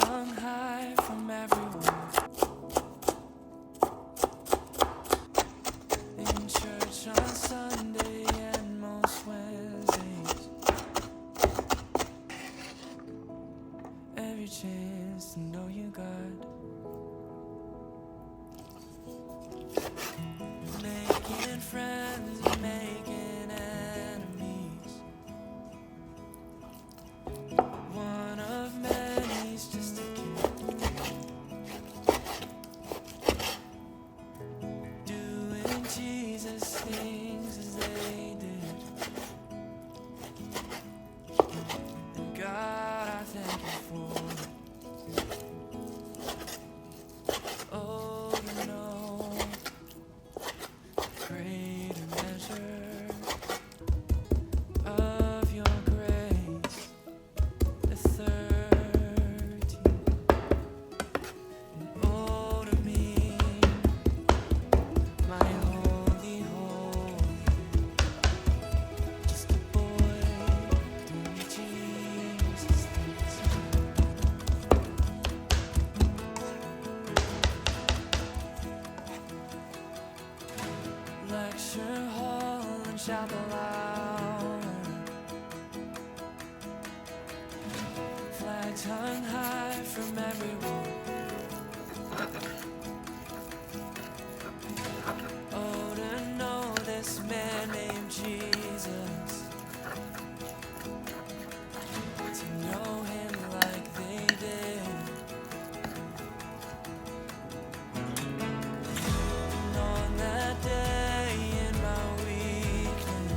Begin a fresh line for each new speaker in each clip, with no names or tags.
tongue high from everyone. In church on Sunday and most Wednesdays. Every chance to know you got. Making friends and making enemies. One of many's just a kid. Doing Jesus things as they did. And God, I thank you for. Oh, to know greater measure of your grace, the 30, and oh, to me, my holy, just a boy doing Jesus things. Lecture hall and chapel hour, flags hung high from everyone. Oh, to know this man named Jesus, to know him like they did. And on that day in my weakness,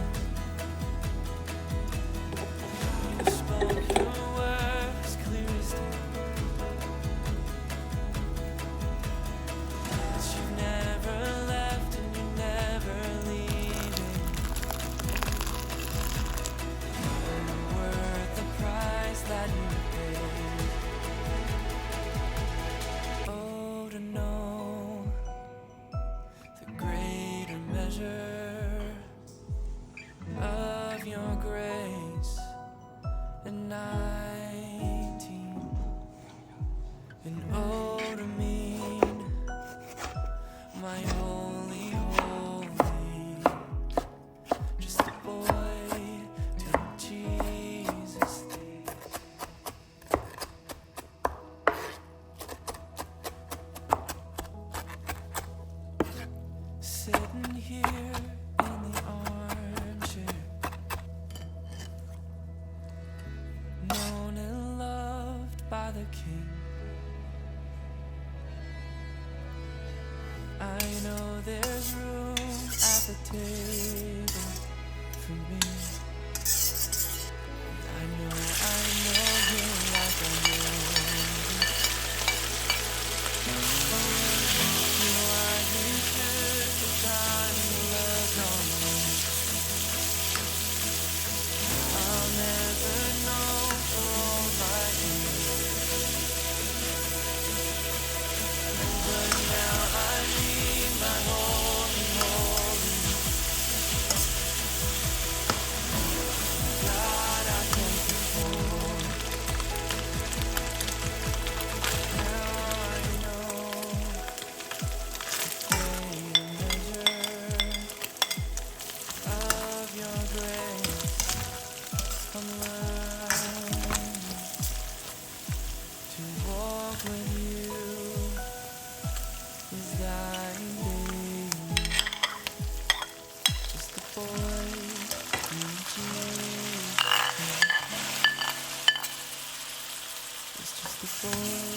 you spoke your word as clear as day. That you never left and you never leaving. Worth the price that you paid. Oh, to know the greater measure of your grace. And 19, and oh, to mean my holy, just a boy doing Jesus things. Sitting here in the armchair, known and loved by the King. I know there's room at the table for me. I know you like I know you. Why you took the time to look on me. I'll never know for all my years. But now I need my holy, God, I thank you for. Now I know greater measure of your grace. I'm learning to walk with you is dying daily. Just a boy doing Jesus. It's just a boy